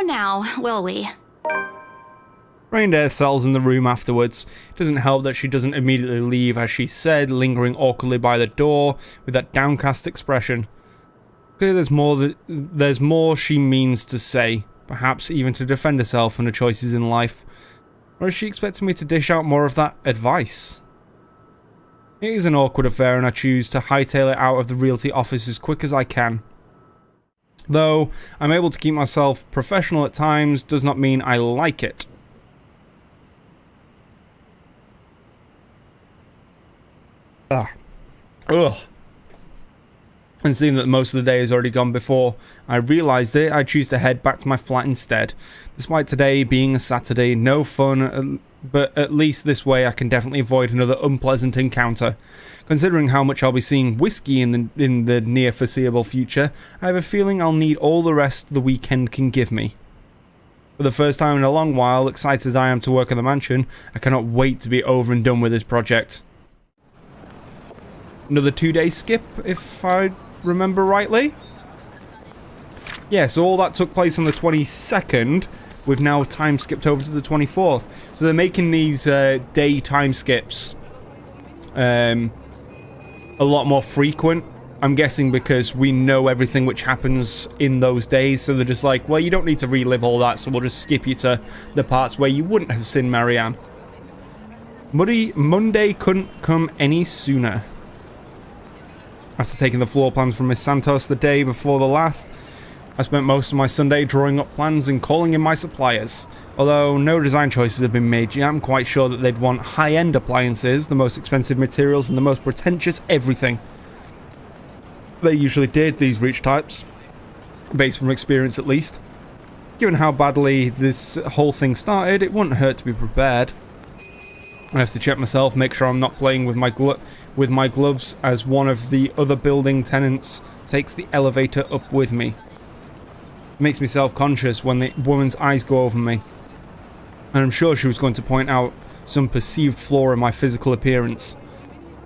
now, will we? Rained air settles in the room afterwards. It doesn't help that she doesn't immediately leave, as she said, lingering awkwardly by the door with that downcast expression. Clearly there's more she means to say, perhaps even to defend herself and her choices in life. Or is she expecting me to dish out more of that advice? It is an awkward affair, and I choose to hightail it out of the realty office as quick as I can. Though I'm able to keep myself professional at times, does not mean I like it. Ugh. And seeing that most of the day has already gone before I realised it, I choose to head back to my flat instead. Despite today being a Saturday, no fun, but at least this way I can definitely avoid another unpleasant encounter. Considering how much I'll be seeing whiskey in the near foreseeable future, I have a feeling I'll need all the rest the weekend can give me. For the first time in a long while, excited as I am to work at the mansion, I cannot wait to be over and done with this project. Another 2-day skip, if I remember rightly. Yeah, so all that took place on the 22nd. We've now time skipped over to the 24th. So they're making these day time skips a lot more frequent. I'm guessing because we know everything which happens in those days. So they're just like, well, you don't need to relive all that, so we'll just skip you to the parts where you wouldn't have seen Marianne. Monday couldn't come any sooner. After taking the floor plans from Miss Santos the day before the last, I spent most of my Sunday drawing up plans and calling in my suppliers. Although no design choices have been made yet, I'm quite sure that they'd want high-end appliances, the most expensive materials, and the most pretentious everything. They usually did, these reach types, based from experience at least. Given how badly this whole thing started, it wouldn't hurt to be prepared. I have to check myself, make sure I'm not playing with my gloves as one of the other building tenants takes the elevator up with me. It makes me self-conscious when the woman's eyes go over me. And I'm sure she was going to point out some perceived flaw in my physical appearance.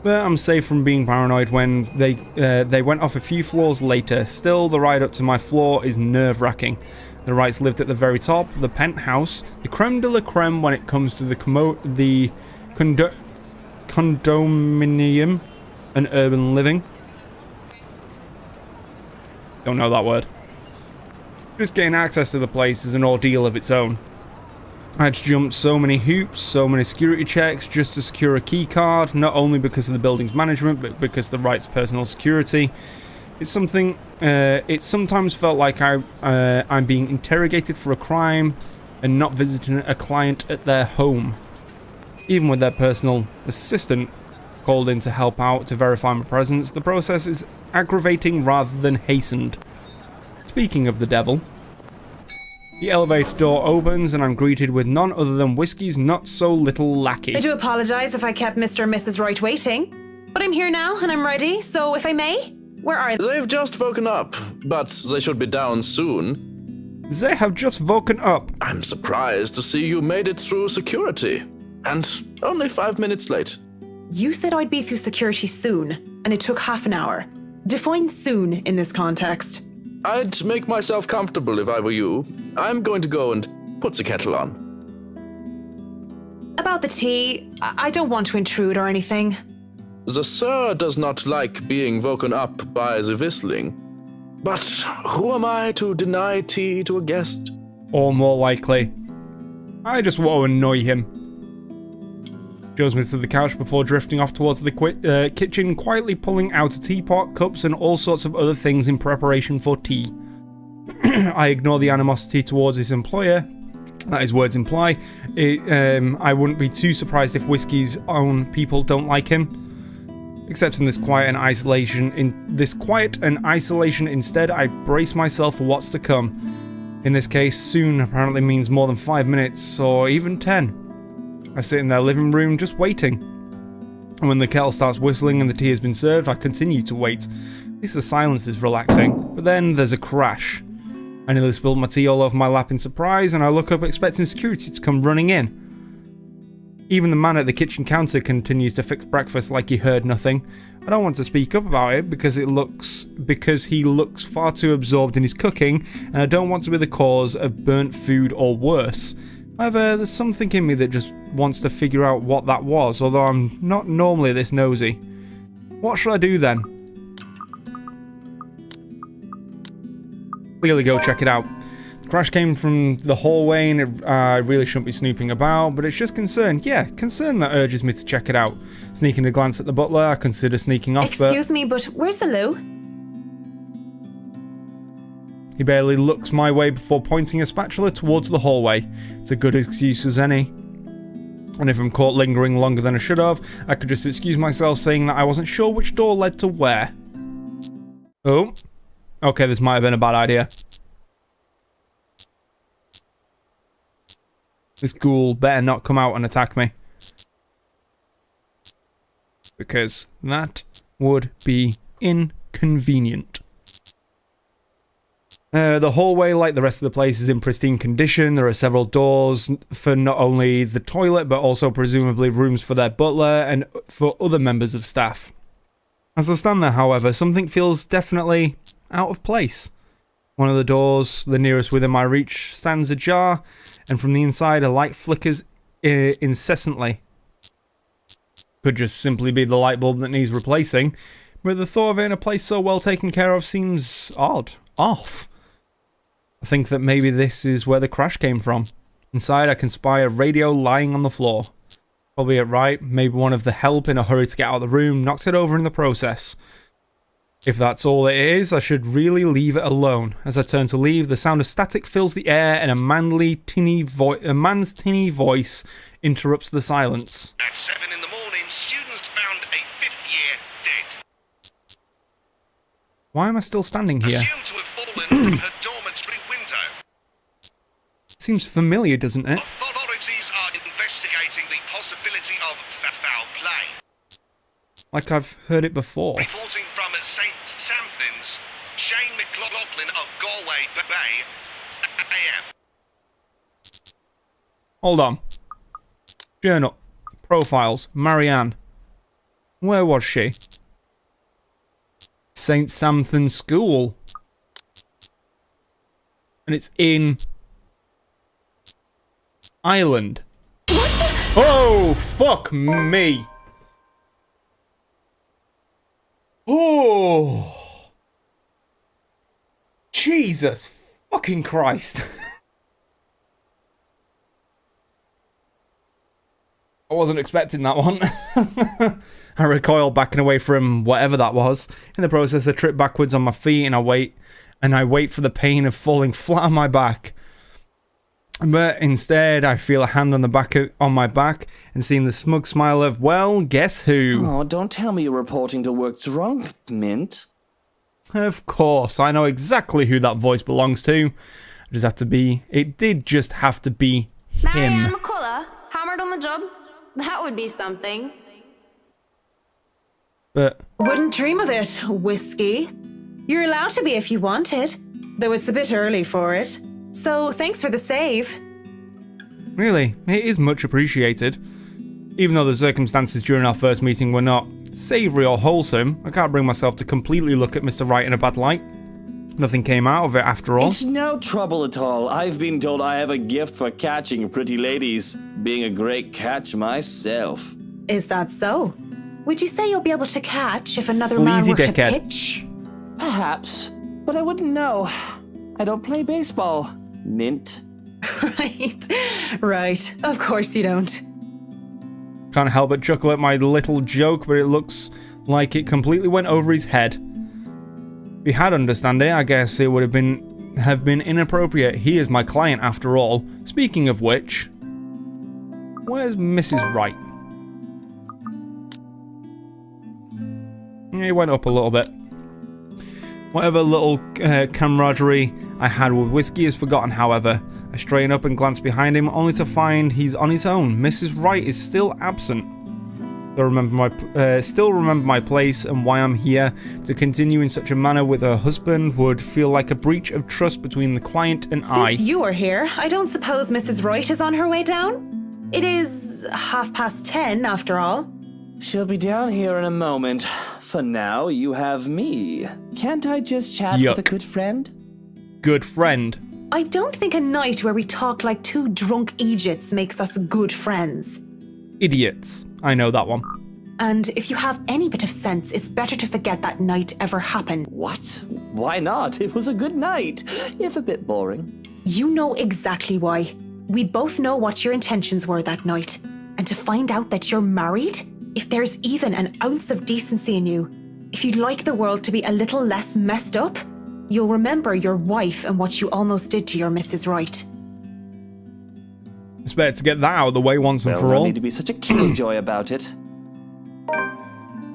But I'm safe from being paranoid when they went off a few floors later. Still, the ride up to my floor is nerve-wracking. The Wrights lived at the very top, the penthouse, the creme de la creme when it comes to the condominium and urban living. Don't know that word. Just getting access to the place is an ordeal of its own. I had to jump so many hoops, so many security checks just to secure a key card, not only because of the building's management, but because of the Wrights' personal security. It's something, it sometimes felt like I'm being interrogated for a crime and not visiting a client at their home. Even with their personal assistant called in to help out to verify my presence, the process is aggravating rather than hastened. Speaking of the devil, the elevator door opens and I'm greeted with none other than Whiskey's not-so-little lackey. I do apologise if I kept Mr. and Mrs. Wright waiting, but I'm here now and I'm ready, so if I may, where are they? They've just woken up, but they should be down soon. They have just woken up. I'm surprised to see you made it through security, and only 5 minutes late. You said I'd be through security soon, and it took half an hour. Define soon in this context. I'd make myself comfortable if I were you. I'm going to go and put the kettle on. About the tea, I don't want to intrude or anything. The sir does not like being woken up by the whistling. But who am I to deny tea to a guest? Or more likely, I just want to annoy him. Shows me to the couch before drifting off towards the kitchen, quietly pulling out a teapot, cups, and all sorts of other things in preparation for tea. I ignore the animosity towards his employer. That his words imply. I wouldn't be too surprised if Whiskey's own people don't like him. Except in this quiet and isolation. Instead, I brace myself for what's to come. In this case, soon apparently means more than 5 minutes, or even 10. I sit in their living room just waiting. And when the kettle starts whistling and the tea has been served, I continue to wait. At least the silence is relaxing. But then there's a crash. I nearly spilled my tea all over my lap in surprise, and I look up expecting security to come running in. Even the man at the kitchen counter continues to fix breakfast like he heard nothing. I don't want to speak up about it because he looks far too absorbed in his cooking, and I don't want to be the cause of burnt food or worse. However, there's something in me that just wants to figure out what that was, although I'm not normally this nosy. What should I do then? Clearly go check it out. The crash came from the hallway and I really shouldn't be snooping about, but it's just concern. Yeah, concern that urges me to check it out. Sneaking a glance at the butler, I consider sneaking off, Excuse me, but where's the loo? He barely looks my way before pointing a spatula towards the hallway. It's a good excuse as any. And if I'm caught lingering longer than I should have, I could just excuse myself saying that I wasn't sure which door led to where. Oh. Okay, this might have been a bad idea. This ghoul better not come out and attack me. Because that would be inconvenient. The hallway, like the rest of the place, is in pristine condition. There are several doors for not only the toilet, but also presumably rooms for their butler and for other members of staff. As I stand there, however, something feels definitely out of place. One of the doors, the nearest within my reach, stands ajar, and from the inside a light flickers incessantly. Could just simply be the light bulb that needs replacing, but the thought of it in a place so well taken care of seems off. I think that maybe this is where the crash came from. Inside I can spy a radio lying on the floor. Probably it right, maybe one of the help in a hurry to get out of the room knocked it over in the process. If that's all it is, I should really leave it alone. As I turn to leave, the sound of static fills the air and a man's tinny voice interrupts the silence. At 7 in the morning, students found a 5th year dead. Why am I still standing here? Assumed to have fallen from her dormitory window. Seems familiar, doesn't it? Authorities are investigating the possibility of foul play. Like I've heard it before. Reporting from St. Samthins, Shane McLaughlin of Galway Bay, AM. Hold on. Journal. Profiles. Marianne. Where was she? St. Samthon School. And it's in Ireland. What the? Oh, fuck me. Oh. Jesus fucking Christ. I wasn't expecting that one. I recoil backing away from whatever that was. In the process, I trip backwards on my feet and I wait for the pain of falling flat on my back. But instead, I feel a hand on my back and seeing the smug smile of, well, guess who? Oh, don't tell me you're reporting to work drunk, Mint. Of course, I know exactly who that voice belongs to. It did just have to be Marianne him. McCullough, hammered on the job? That would be something. But Wouldn't dream of it, Whiskey. You're allowed to be if you wanted, though it's a bit early for it. So thanks for the save. really, it is much appreciated. Even though the circumstances during our first meeting were not savoury or wholesome, I can't bring myself to completely look at Mr. Wright in a bad light. Nothing came out of it after all. It's no trouble at all. I've been told I have a gift for catching pretty ladies, being a great catch myself. Is that so? Would you say you'll be able to catch if another man Sleazy were dickhead. to pitch? Perhaps, but I wouldn't know. I don't play baseball, Mint. Right. Of course you don't. Can't help but chuckle at my little joke, but it looks like it completely went over his head. If he had understanding, I guess it would have been inappropriate. He is my client after all. Speaking of which, where's Mrs. Wright? He went up a little bit. Whatever little camaraderie I had with Whiskey is forgotten, however. I straighten up and glance behind him, only to find he's on his own. Mrs. Wright is still absent. Still remember my place and why I'm here. To continue in such a manner with her husband would feel like a breach of trust between the client and I. Since you are here, I don't suppose Mrs. Wright is on her way down? It is 10:30 after all. She'll be down here in a moment. For now, you have me. Can't I just chat Yuck. with a good friend? Good friend. I don't think a night where we talk like two drunk idiots makes us good friends. Idiots. I know that one. And if you have any bit of sense, it's better to forget that night ever happened. What? Why not? It was a good night, if a bit boring. You know exactly why. We both know what your intentions were that night. And to find out that you're married, if there's even an ounce of decency in you, if you'd like the world to be a little less messed up, you'll remember your wife and what you almost did to your Mrs. Wright. It's better to get that out of the way once and Well, for no all. need to be such a killjoy about it.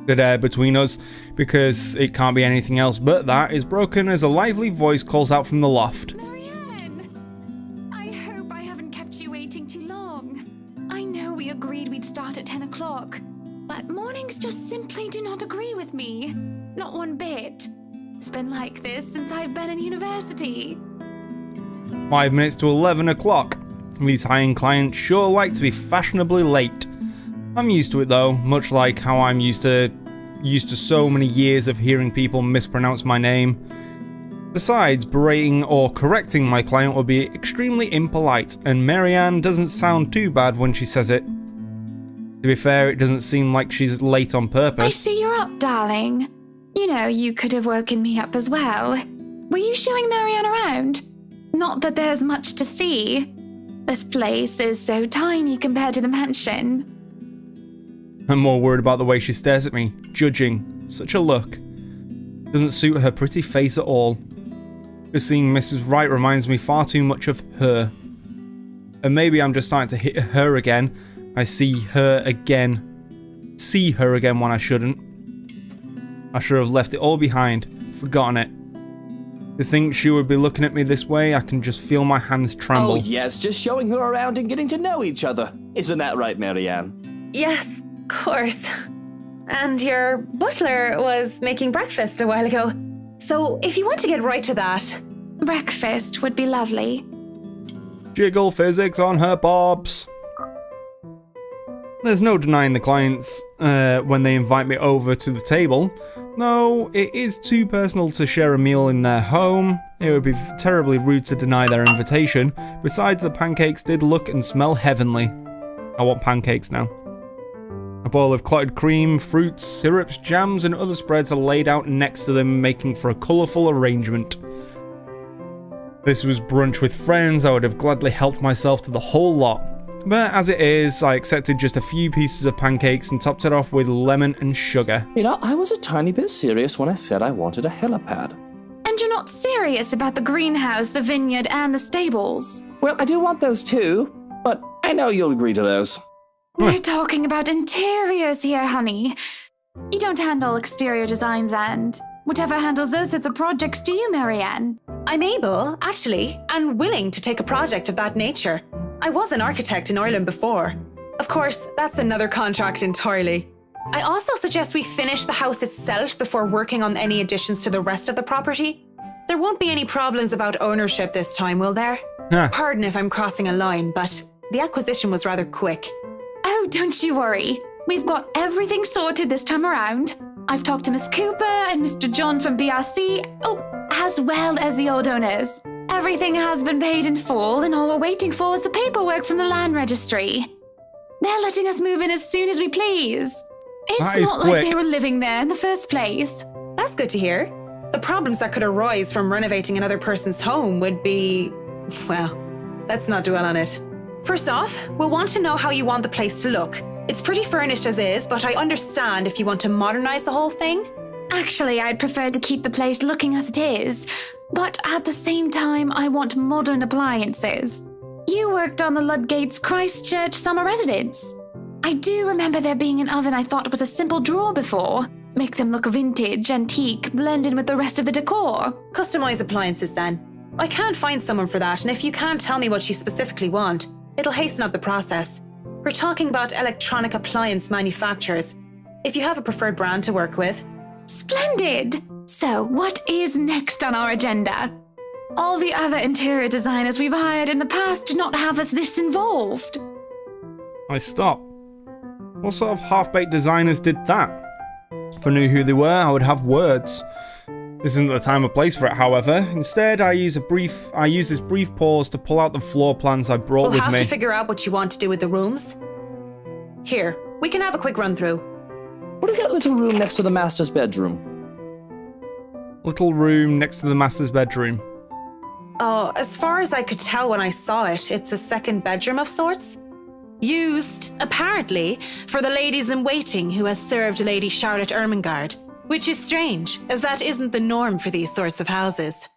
Good air between us, because it can't be anything else but that, is broken as a lively voice calls out from the loft. Marianne! I hope I haven't kept you waiting too long. I know we agreed we'd start at 10 o'clock, but mornings just simply do not agree with me. Not one bit. It's been like this since I've been in university. 5 minutes to 11 o'clock. These high-end clients sure like to be fashionably late. I'm used to it though, much like how I'm used to so many years of hearing people mispronounce my name. Besides, berating or correcting my client would be extremely impolite, and Marianne doesn't sound too bad when she says it. To be fair, it doesn't seem like she's late on I purpose. see you're up, darling. You know, you could have woken me up as well. Were you showing Marianne around? Not that there's much to see. This place is so tiny compared to the mansion. I'm more worried about the way she stares at me, judging. Such a look. Doesn't suit her pretty face at all. Just seeing Mrs. Wright reminds me far too much of her. And maybe I'm just starting to hit her again. I see her again when I shouldn't. I should have left it all behind, forgotten it. To think she would be looking at me this way, I can just feel my hands tremble. Oh yes, just showing her around and getting to know each other. Isn't that right, Marianne? Yes, of course. And your butler was making breakfast a while ago. So if you want to get right to that. Breakfast would be lovely. Jiggle physics on her bobs. There's no denying the clients when they invite me over to the table. No, it is too personal to share a meal in their home. It would be terribly rude to deny their invitation. Besides, the pancakes did look and smell heavenly. I want pancakes now. A bowl of clotted cream, fruits, syrups, jams, and other spreads are laid out next to them, making for a colourful arrangement. This was brunch with friends. I would have gladly helped myself to the whole lot. But as it is, I accepted just a few pieces of pancakes and topped it off with lemon and sugar. You know, I was a tiny bit serious when I said I wanted a helipad. And you're not serious about the greenhouse, the vineyard, and the stables. Well, I do want those too, but I know you'll agree to those. We're talking about interiors here, honey. You don't handle exterior designs and whatever handles those sorts of projects do you, Marianne? I'm able, actually, and willing to take a project of that nature. I was an architect in Ireland before. Of course, that's another contract entirely. I also suggest we finish the house itself before working on any additions to the rest of the property. There won't be any problems about ownership this time, will there? Huh. Pardon if I'm crossing a line, but the acquisition was rather quick. Oh, don't you worry. We've got everything sorted this time around. I've talked to Miss Cooper and Mr. John from BRC, as well as the old owners. Everything has been paid in full, and all we're waiting for is the paperwork from the land registry. They're letting us move in as soon as we please. That It's is not quick. like they were living there in the first place. That's good to hear. The problems that could arise from renovating another person's home would be... well, let's not dwell on it. First off, we'll want to know how you want the place to look. It's pretty furnished as is, but I understand if you want to modernize the whole thing. Actually, I'd prefer to keep the place looking as it is, but at the same time, I want modern appliances. You worked on the Ludgate's Christchurch summer residence. I do remember there being an oven I thought was a simple drawer before. Make them look vintage, antique, blended with the rest of the decor. Customize appliances then. I can't find someone for that, and if you can't tell me what you specifically want, it'll hasten up the process. We're talking about electronic appliance manufacturers. If you have a preferred brand to work with. Splendid! So, what is next on our agenda? All the other interior designers we've hired in the past do not have us this involved. I stop. What sort of half-baked designers did that? If I knew who they were, I would have words. This isn't the time or place for it, however. Instead, I use this brief pause to pull out the floor plans I brought We'll with have me. to figure out what you want to do with the rooms. Here, we can have a quick run through. What is that little room next to the master's bedroom? Little room next to the master's bedroom. Oh, as far as I could tell when I saw it, it's a second bedroom of sorts. Used, apparently, for the ladies in waiting who has served Lady Charlotte Ermengarde, which is strange, as that isn't the norm for these sorts of houses.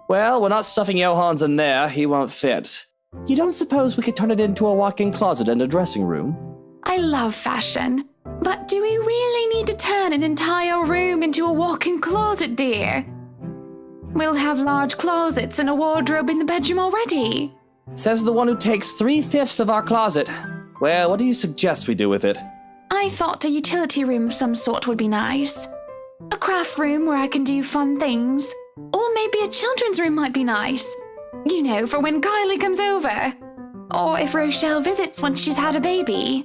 Well, we're not stuffing Johans in there. He won't fit. You don't suppose we could turn it into a walk-in closet and a dressing room? I love fashion, but do we really need to turn an entire room into a walk-in closet, dear? We'll have large closets and a wardrobe in the bedroom already. Says the one who takes 3/5 of our closet. Well, what do you suggest we do with it? I thought a utility room of some sort would be nice. A craft room where I can do fun things. Or maybe a children's room might be nice. You know, for when Kylie comes over. Or if Rochelle visits once she's had a baby.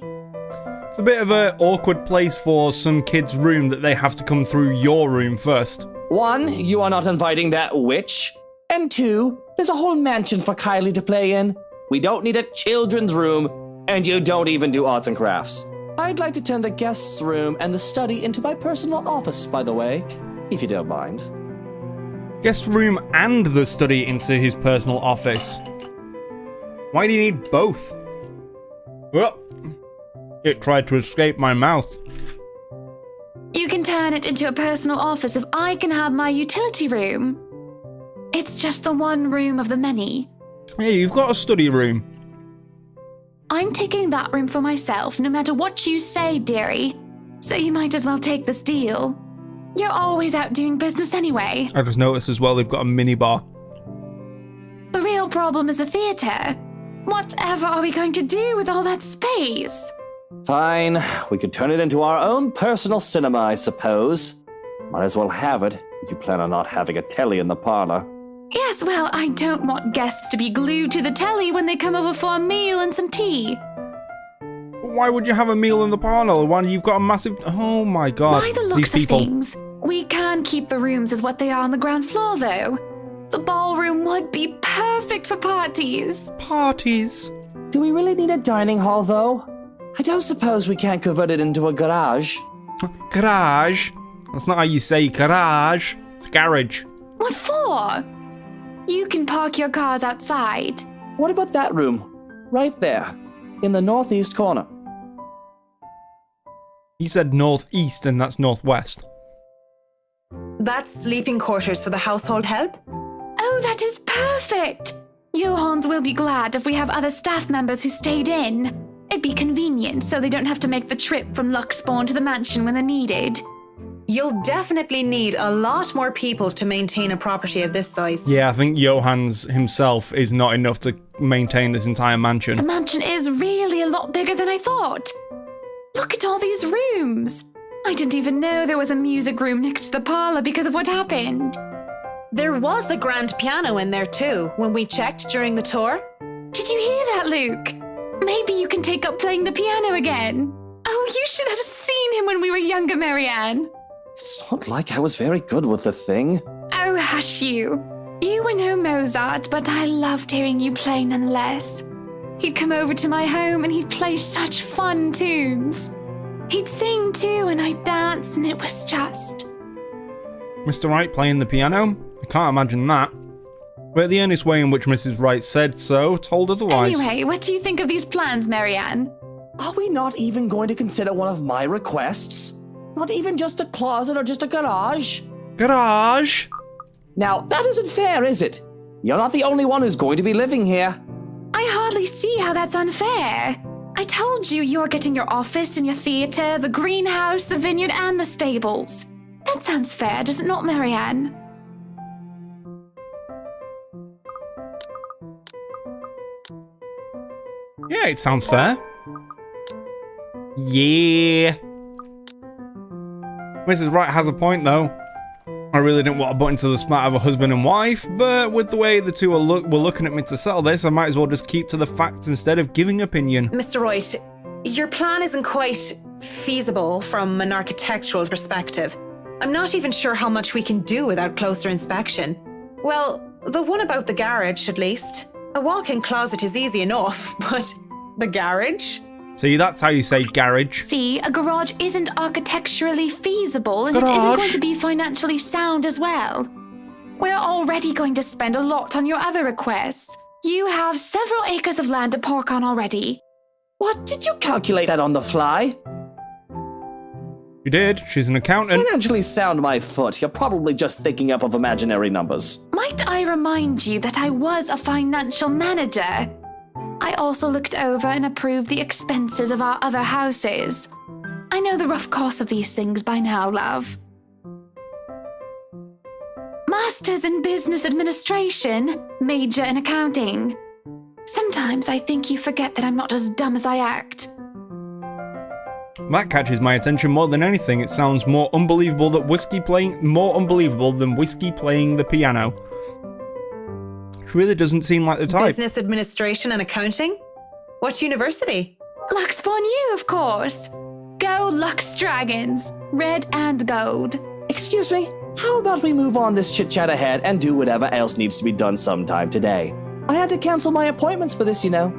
It's a bit of an awkward place for some kid's room that they have to come through your room first. 1, you are not inviting that witch. And 2, there's a whole mansion for Kylie to play in. We don't need a children's room, and you don't even do arts and crafts. I'd like to turn the guest's room and the study into my personal office, by the way, if you don't mind. Guest room and the study into his personal office. Why do you need both? Oh, it tried to escape my mouth. You can turn it into a personal office if I can have my utility room. It's just the one room of the many. Hey, you've got a study room. I'm taking that room for myself, no matter what you say, dearie. So you might as well take this deal. You're always out doing business anyway. I just noticed as well they've got a minibar. The real problem is the theatre. Whatever are we going to do with all that space? Fine, we could turn it into our own personal cinema, I suppose. Might as well have it, if you plan on not having a telly in the parlor. Yes, well, I don't want guests to be glued to the telly when they come over for a meal and some tea. Why would you have a meal in the parlor when you've got a massive... Oh my god, By the these looks of people. things, we can keep the rooms as what they are on the ground floor, though. The ballroom would be perfect for parties. Parties. Do we really need a dining hall, though? I don't suppose we can't convert it into a garage. Garage. That's not how you say garage. It's garage. What for? You can park your cars outside. What about that room? Right there, in the northeast corner. He said northeast and that's northwest. That's sleeping quarters for the household help? Oh, that is perfect! Johans will be glad if we have other staff members who stayed in. It'd be convenient so they don't have to make the trip from Luxbourne to the mansion when they're needed. You'll definitely need a lot more people to maintain a property of this size. Yeah, I think Johans himself is not enough to maintain this entire mansion. The mansion is really a lot bigger than I thought. Look at all these rooms. I didn't even know there was a music room next to the parlor because of what happened. There was a grand piano in there too, when we checked during the tour. Did you hear that, Luke? Maybe you can take up playing the piano again. Oh, you should have seen him when we were younger, Marianne. It's not like I was very good with the thing. Oh, hush you. You were no Mozart, but I loved hearing you play nonetheless. He'd come over to my home and he'd play such fun tunes. He'd sing too and I'd dance and it was just... Mr. Wright playing the piano? I can't imagine that. But the earnest way in which Mrs. Wright said so told otherwise. Anyway, what do you think of these plans, Marianne? Are we not even going to consider one of my requests? Not even just a closet or just a garage? Garage? Now, that isn't fair, is it? You're not the only one who's going to be living here. I hardly see how that's unfair. I told you you're getting your office and your theatre, the greenhouse, the vineyard, and the stables. That sounds fair, does it not, Marianne? Yeah, it sounds fair. Yeah. Mrs. Wright has a point, though. I really didn't want to butt into the spat of a husband and wife, but with the way the two were looking at me to settle this, I might as well just keep to the facts instead of giving opinion. Mr. Wright, your plan isn't quite feasible from an architectural perspective. I'm not even sure how much we can do without closer inspection. Well, the one about the garage, at least. A walk-in closet is easy enough, but the garage? See, that's how you say garage. See, a garage isn't architecturally feasible, and it isn't going to be financially sound as well. We're already going to spend a lot on your other requests. You have several acres of land to park on already. What? Did you calculate that on the fly? She did. She's an accountant. Financially sound my foot. You're probably just thinking up of imaginary numbers. Might I remind you that I was a financial manager? I also looked over and approved the expenses of our other houses. I know the rough cost of these things by now, love. Masters in Business Administration, major in accounting. Sometimes I think you forget that I'm not as dumb as I act. That catches my attention more than anything. It sounds more unbelievable than whiskey playing the piano. She really doesn't seem like the type. Business administration and accounting? What university? Luxborn U, of course. Go Lux Dragons, red and gold. Excuse me, how about we move on this chit-chat ahead and do whatever else needs to be done sometime today? I had to cancel my appointments for this, you know.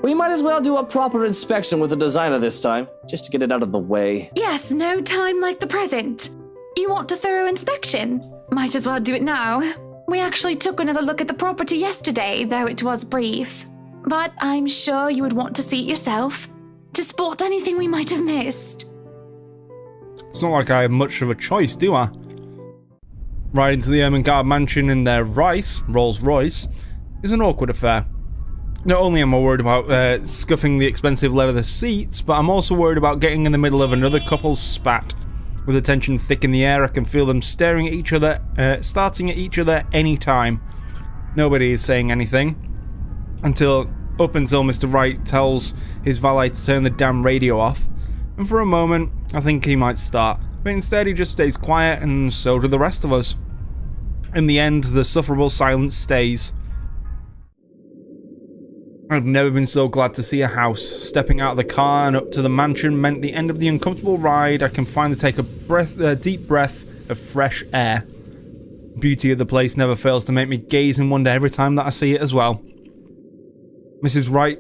We might as well do a proper inspection with the designer this time, just to get it out of the way. Yes, no time like the present. You want a thorough inspection? Might as well do it now. We actually took another look at the property yesterday, though it was brief. But I'm sure you would want to see it yourself, to spot anything we might have missed. It's not like I have much of a choice, do I? Riding to the Ermengarde mansion in their Rolls Royce, is an awkward affair. Not only am I worried about scuffing the expensive leather seats, but I'm also worried about getting in the middle of another couple's spat. With the tension thick in the air, I can feel them staring at each other, starting at each other any time. Nobody is saying anything. Until Mr. Wright tells his valet to turn the damn radio off. And for a moment, I think he might start. But instead he just stays quiet, and so do the rest of us. In the end, the sufferable silence stays. I've never been so glad to see a house. Stepping out of the car and up to the mansion meant the end of the uncomfortable ride. I can finally take a deep breath of fresh air. The beauty of the place never fails to make me gaze and wonder every time that I see it as well. Mrs. Wright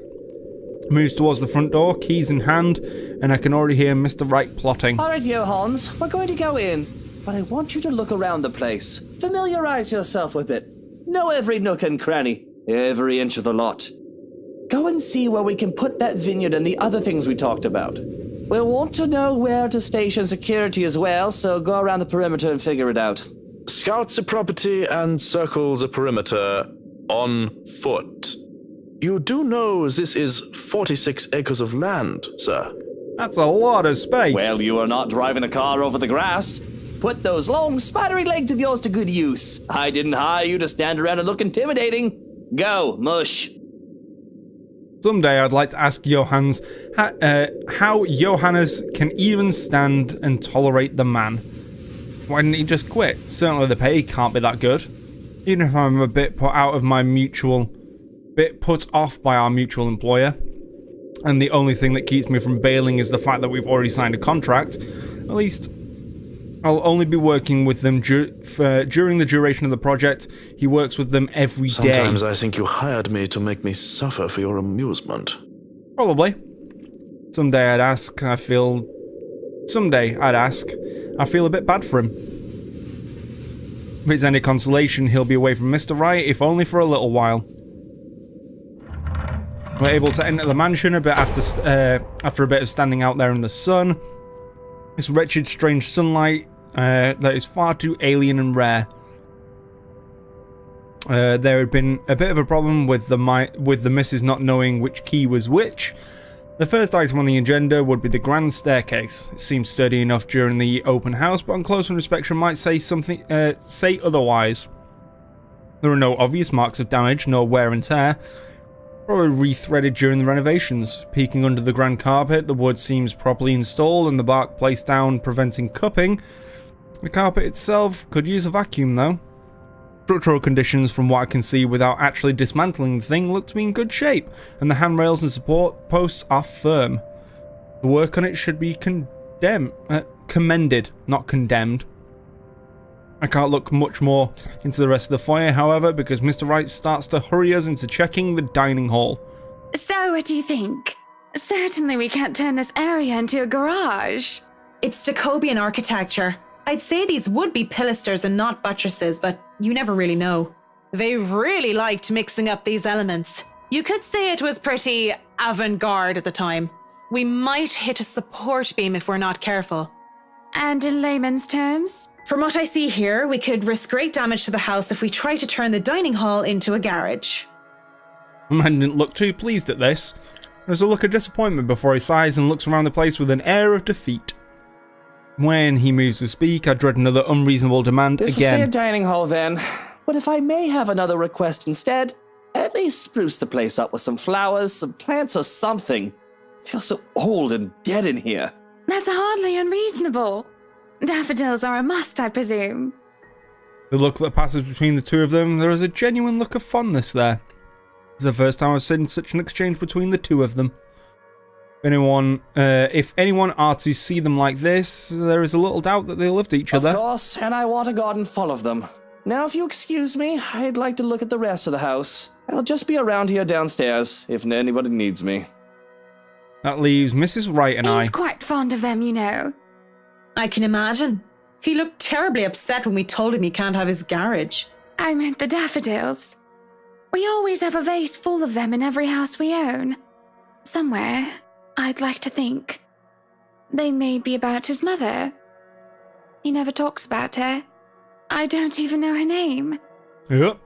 moves towards the front door, keys in hand, and I can already hear Mr. Wright plotting. All right, Johans, we're going to go in, but I want you to look around the place. Familiarize yourself with it. Know every nook and cranny, every inch of the lot. Go and see where we can put that vineyard and the other things we talked about. We'll want to know where to station security as well, so go around the perimeter and figure it out. Scouts a property and circles a perimeter on foot. You do know this is 46 acres of land, sir. That's a lot of space. Well, you are not driving a car over the grass. Put those long, spidery legs of yours to good use. I didn't hire you to stand around and look intimidating. Go, mush. Someday I'd like to ask Johannes how Johannes can even stand and tolerate the man. Why didn't he just quit? Certainly the pay can't be that good. Even if I'm a bit put off by our mutual employer, and the only thing that keeps me from bailing is the fact that we've already signed a contract, at least I'll only be working with them during the duration of the project. He works with them every day. Sometimes I think you hired me to make me suffer for your amusement. Probably. Someday I'd ask. I feel a bit bad for him. If it's any consolation, he'll be away from Mr. Wright, if only for a little while. We're able to enter the mansion a bit after a bit of standing out there in the sun. This wretched, strange sunlight that is far too alien and rare. There had been a bit of a problem with the missus not knowing which key was which. The first item on the agenda would be the grand staircase. It seemed sturdy enough during the open house, but on closer inspection might say otherwise. There are no obvious marks of damage, nor wear and tear. Probably rethreaded during the renovations. Peeking under the grand carpet, the wood seems properly installed and the bark placed down preventing cupping. The carpet itself could use a vacuum though. Structural conditions, from what I can see without actually dismantling the thing, look to be in good shape, and the handrails and support posts are firm. The work on it should be commended, not condemned. I can't look much more into the rest of the foyer, however, because Mr. Wright starts to hurry us into checking the dining hall. So, what do you think? Certainly we can't turn this area into a garage. It's Jacobean architecture. I'd say these would be pilasters and not buttresses, but you never really know. They really liked mixing up these elements. You could say it was pretty avant-garde at the time. We might hit a support beam if we're not careful. And in layman's terms? From what I see here, we could risk great damage to the house if we try to turn the dining hall into a garage. The man didn't look too pleased at this. There's a look of disappointment before he sighs and looks around the place with an air of defeat. When he moves to speak, I dread another unreasonable demand This will stay a again. dining hall then. But if I may have another request instead, at least spruce the place up with some flowers, some plants or something. It feels so old and dead in here. That's hardly unreasonable. Daffodils are a must, I presume. The look that passes between the two of them, there is a genuine look of fondness there. It's the first time I've seen such an exchange between the two of them. If anyone are to see them like this, there is a little doubt that they loved each other. Of course, and I want a garden full of them. Now, if you excuse me, I'd like to look at the rest of the house. I'll just be around here downstairs, if anybody needs me. That leaves Mrs. Wright and I. He's quite fond of them, you know. I can imagine. He looked terribly upset when we told him he can't have his garage. I meant the daffodils. We always have a vase full of them in every house we own. Somewhere, I'd like to think. They may be about his mother. He never talks about her. I don't even know her name. Yep.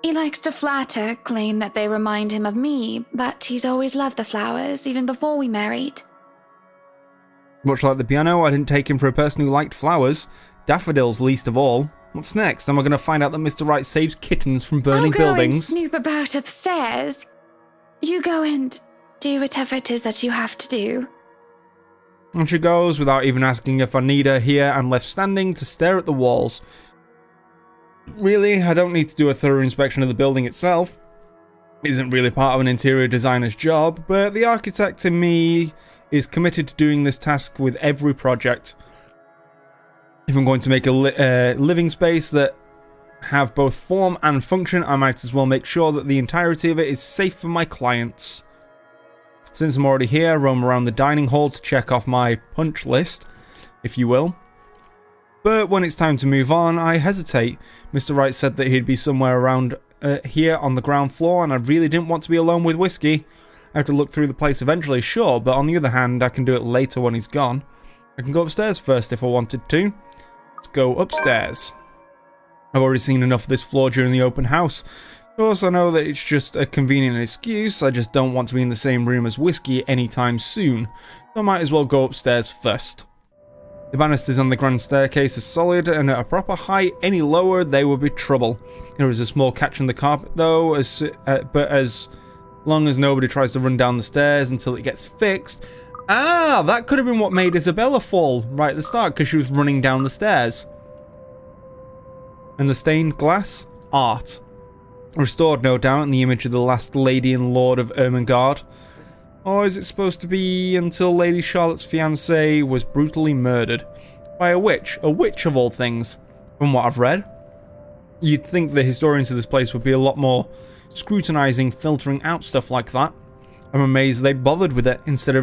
He likes to flatter, claim that they remind him of me, but he's always loved the flowers, even before we married. Much like the piano, I didn't take him for a person who liked flowers. Daffodils least of all. What's next? Am I going to find out that Mr. Wright saves kittens from burning I'll go and buildings? snoop about upstairs. You go and do whatever it is that you have to do. And she goes without even asking if I need her here and left standing to stare at the walls. Really, I don't need to do a thorough inspection of the building itself. It isn't really part of an interior designer's job, but the architect in me is committed to doing this task with every project. If I'm going to make a living space that have both form and function, I might as well make sure that the entirety of it is safe for my clients. Since I'm already here, I roam around the dining hall to check off my punch list, if you will. But when it's time to move on, I hesitate. Mr. Wright said that he'd be somewhere around here on the ground floor, and I really didn't want to be alone with Whiskey. I have to look through the place eventually, sure, but on the other hand, I can do it later when he's gone. I can go upstairs first if I wanted to. Let's go upstairs. I've already seen enough of this floor during the open house. Of course, I know that it's just a convenient excuse. I just don't want to be in the same room as Whiskey anytime soon, so I might as well go upstairs first. The banisters on the grand staircase are solid, and at a proper height, any lower they would be trouble. There is a small catch in the carpet though, but as long as nobody tries to run down the stairs until it gets fixed. Ah, that could have been what made Isabella fall right at the start, because she was running down the stairs. And the stained glass? Art. Restored, no doubt, in the image of the last Lady and Lord of Ermengarde. Or is it supposed to be until Lady Charlotte's fiancé was brutally murdered? By a witch of all things, from what I've read. You'd think the historians of this place would be a lot more scrutinizing, filtering out stuff like that. I'm amazed they bothered with it instead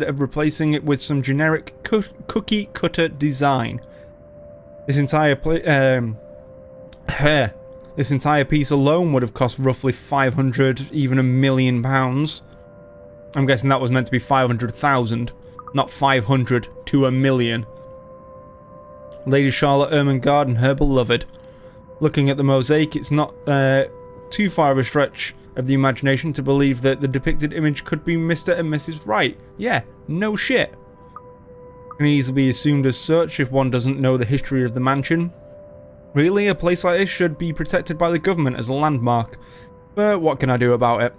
of replacing it with some generic cookie cutter design. This entire this entire piece alone would have cost roughly 500, even £1 million. I'm guessing that was meant to be 500,000, not 500 to 1 million. Lady Charlotte Ermengarde and her beloved. Looking at the mosaic, it's not too far of a stretch of the imagination to believe that the depicted image could be Mr. and Mrs. Wright. Yeah, no shit. Can easily be assumed as such if one doesn't know the history of the mansion. Really, a place like this should be protected by the government as a landmark. But what can I do about it?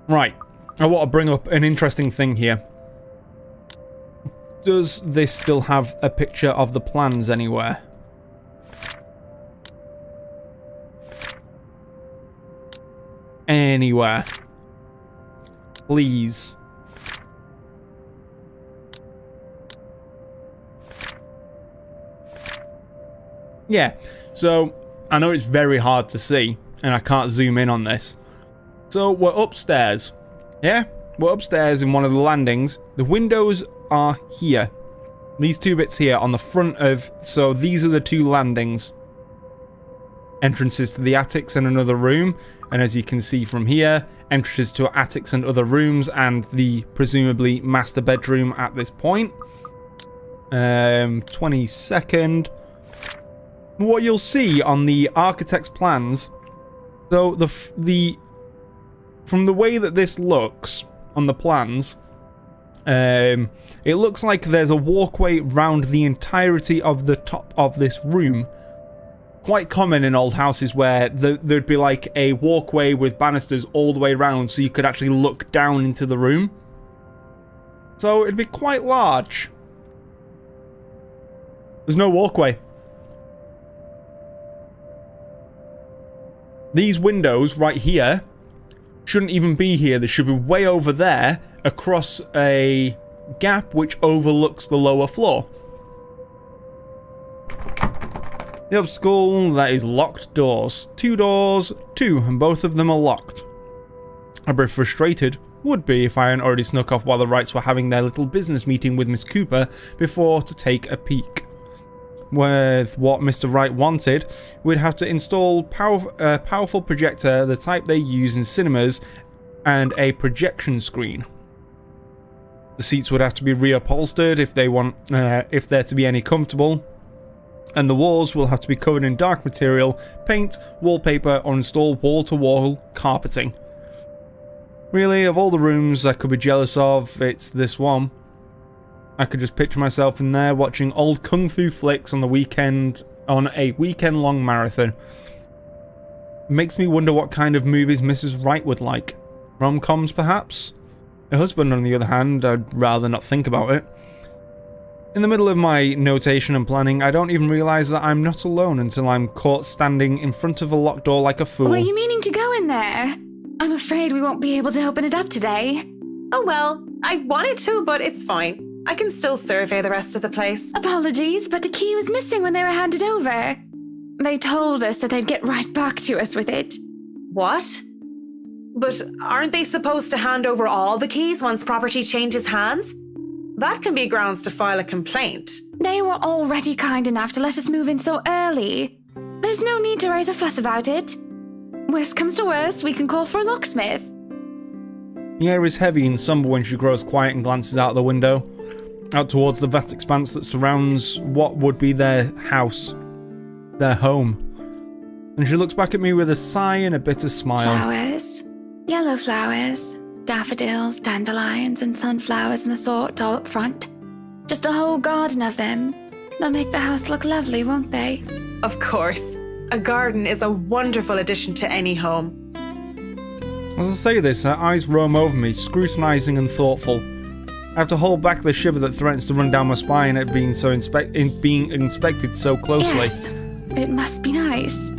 Right, I want to bring up an interesting thing here. Does this still have a picture of the plans anywhere? Anywhere. Please. Yeah, so I know it's very hard to see, and I can't zoom in on this. So we're upstairs. Yeah, we're upstairs in one of the landings. The windows are here. These two bits here on the front of... So these are the two landings. Entrances to the attics and another room. And as you can see from here, entrances to attics and other rooms and the presumably master bedroom at this point. 22nd. What you'll see on the architect's plans, so from the way that this looks on the plans, it looks like there's a walkway round the entirety of the top of this room. Quite common in old houses where there'd be like a walkway with banisters all the way around so you could actually look down into the room. So it'd be quite large. There's no walkway. These windows right here shouldn't even be here. They should be way over there across a gap which overlooks the lower floor. The obstacle, that is locked doors. 2 doors, 2, and both of them are locked. I'd be frustrated, would be if I hadn't already snuck off while the Wrights were having their little business meeting with Miss Cooper before to take a peek. With what Mr. Wright wanted, we'd have to install a powerful projector, the type they use in cinemas, and a projection screen. The seats would have to be reupholstered if they're to be any comfortable, and the walls will have to be covered in dark material, paint, wallpaper, or install wall-to-wall carpeting. Really, of all the rooms I could be jealous of, it's this one. I could just picture myself in there watching old kung fu flicks on a weekend-long marathon. It makes me wonder what kind of movies Mrs. Wright would like. Rom-coms, perhaps? Her husband, on the other hand, I'd rather not think about it. In the middle of my notation and planning, I don't even realise that I'm not alone until I'm caught standing in front of a locked door like a fool. Were you meaning to go in there? I'm afraid we won't be able to open it up today. Oh well, I wanted to, but it's fine. I can still survey the rest of the place. Apologies, but the key was missing when they were handed over. They told us that they'd get right back to us with it. What? But aren't they supposed to hand over all the keys once property changes hands? That can be grounds to file a complaint. They were already kind enough to let us move in so early. There's no need to raise a fuss about it. Worst comes to worst, we can call for a locksmith. The air is heavy and somber when she grows quiet and glances out the window, out towards the vast expanse that surrounds what would be their house, their home. And she looks back at me with a sigh and a bitter smile. Flowers. Yellow flowers. Daffodils, dandelions, and sunflowers and the sort all up front. Just a whole garden of them. They'll make the house look lovely, won't they? Of course. A garden is a wonderful addition to any home. As I say this, her eyes roam over me, scrutinising and thoughtful. I have to hold back the shiver that threatens to run down my spine at being inspected so closely. Yes, it must be nice.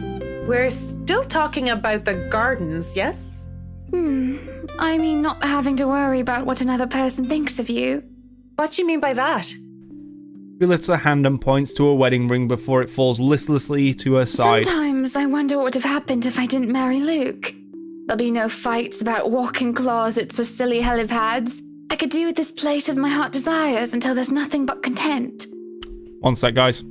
We're still talking about the gardens, yes? I mean not having to worry about what another person thinks of you. What do you mean by that? She lifts her hand and points to a wedding ring before it falls listlessly to her side. Sometimes I wonder what would have happened if I didn't marry Luke. There'll be no fights about walk-in closets or silly helipads. I could do with this place as my heart desires until there's nothing but content. One sec, guys.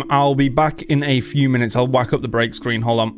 I'll be back in a few minutes. I'll whack up the break screen. Hold on.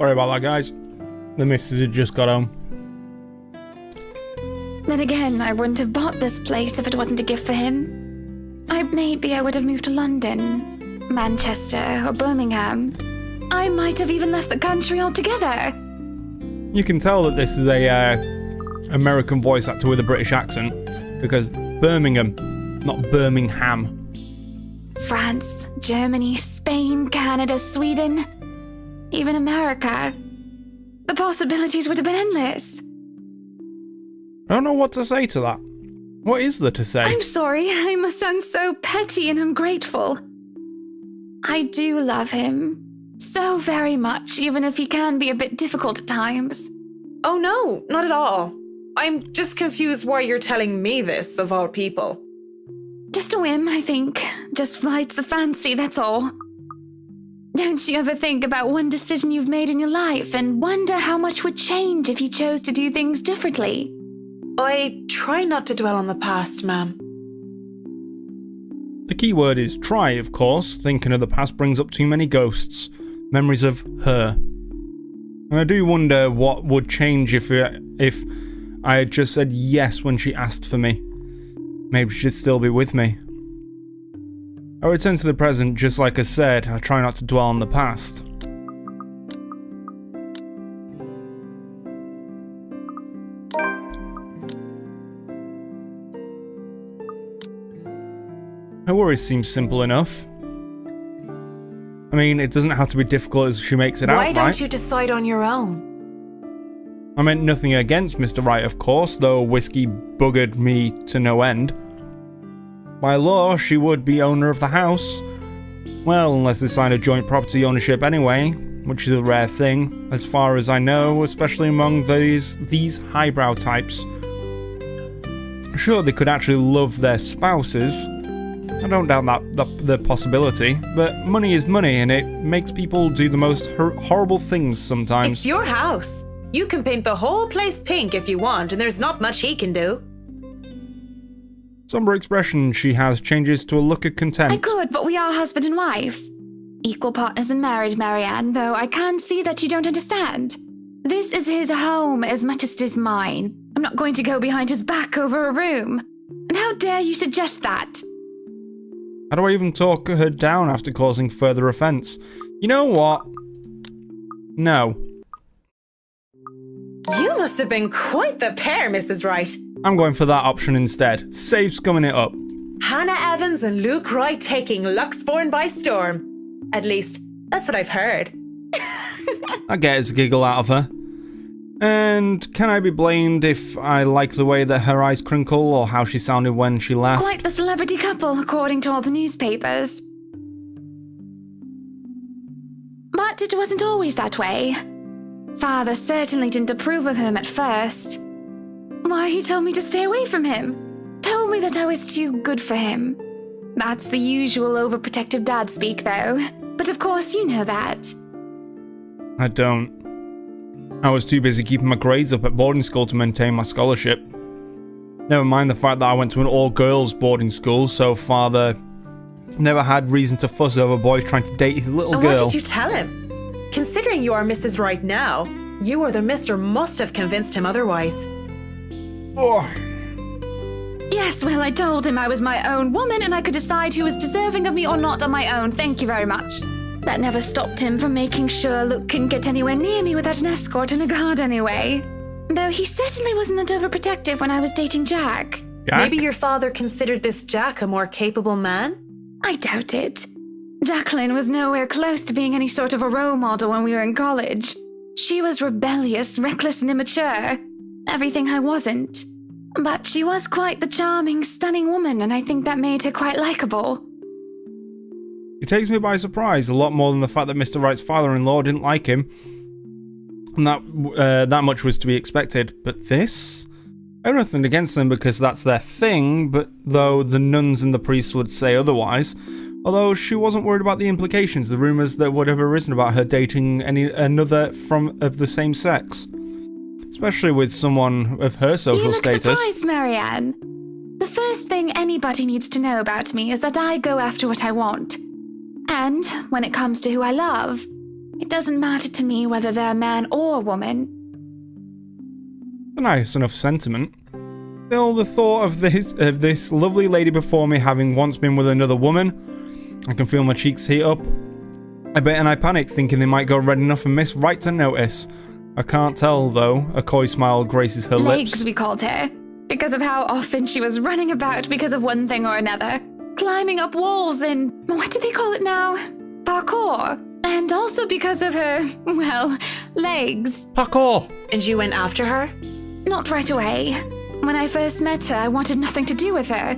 Sorry about that, guys. The missus had just got home. Then again, I wouldn't have bought this place if it wasn't a gift for him. Maybe I would have moved to London, Manchester, or Birmingham. I might have even left the country altogether. You can tell that this is a American voice actor with a British accent, because Birmingham, not Birmingham. France, Germany, Spain, Canada, Sweden, even America. The possibilities would have been endless. I don't know what to say to that. What is there to say? I'm sorry, I must sound so petty and ungrateful. I do love him. So very much, even if he can be a bit difficult at times. Oh no, not at all. I'm just confused why you're telling me this, of all people. Just a whim, I think. Just flights of fancy, that's all. Don't you ever think about one decision you've made in your life and wonder how much would change if you chose to do things differently? I try not to dwell on the past, ma'am. The key word is try, of course. Thinking of the past brings up too many ghosts. Memories of her. And I do wonder what would change if I had just said yes when she asked for me. Maybe she'd still be with me. I return to the present, just like I said. I try not to dwell on the past. Her worries seem simple enough. I mean, it doesn't have to be difficult as she makes it out, right? Why don't you decide on your own? I meant nothing against Mr. Wright, of course, though whiskey buggered me to no end. By law, she would be owner of the house. Well, unless they signed a joint property ownership anyway, which is a rare thing, as far as I know, especially among these highbrow types. Sure, they could actually love their spouses. I don't doubt the possibility, but money is money, and it makes people do the most horrible things sometimes. It's your house. You can paint the whole place pink if you want, and there's not much he can do. Somber expression she has changes to a look of contempt. I could, but we are husband and wife. Equal partners in marriage, Marianne, though I can see that you don't understand. This is his home as much as it is mine. I'm not going to go behind his back over a room. And how dare you suggest that? How do I even talk her down after causing further offence? You know what? No. You must have been quite the pair, Mrs. Wright. I'm going for that option instead. Save scumming it up. Hannah Evans and Luke Wright taking Luxbourne by storm. At least, that's what I've heard. That gets a giggle out of her. And can I be blamed if I like the way that her eyes crinkle or how she sounded when she laughed? Quite the celebrity couple, according to all the newspapers. But it wasn't always that way. Father certainly didn't approve of him at first. Why, he told me to stay away from him. Told me that I was too good for him. That's the usual overprotective dad speak, though. But of course you know that. I don't. I was too busy keeping my grades up at boarding school to maintain my scholarship. Never mind the fact that I went to an all-girls boarding school, so father never had reason to fuss over boys trying to date his little And girl. what did you tell him? Considering you are Mrs. Wright now, you or the mister must have convinced him otherwise. Oh. Yes, well, I told him I was my own woman and I could decide who was deserving of me or not on my own. Thank you very much. That never stopped him from making sure Luke couldn't get anywhere near me without an escort and a guard anyway. Though he certainly wasn't that overprotective when I was dating Jack. Jack? Maybe your father considered this Jack a more capable man? I doubt it. Jacqueline was nowhere close to being any sort of a role model when we were in college. She was rebellious, reckless, and immature. Everything I wasn't. But she was quite the charming, stunning woman, and I think that made her quite likable. It takes me by surprise, a lot more than the fact that Mr. Wright's father-in-law didn't like him. And that much was to be expected. But this? I have nothing against them because that's their thing, but though the nuns and the priests would say otherwise. Although she wasn't worried about the implications, the rumours that would have arisen about her dating another of the same sex. Especially with someone of her social status. You look surprised, Marianne. The first thing anybody needs to know about me is that I go after what I want. And when it comes to who I love, It doesn't matter to me whether they're a man or a woman. A nice enough sentiment. Still, the thought of this lovely lady before me having once been with another woman, I can feel my cheeks heat up a bit and I panic, thinking they might go red enough and miss right to notice. I can't tell, though. A coy smile graces her Legs, lips. we called her, because of how often she was running about because of one thing or another. Climbing up walls and, what do they call it now? Parkour. And also because of her, well, legs. Parkour! And you went after her? Not right away. When I first met her, I wanted nothing to do with her.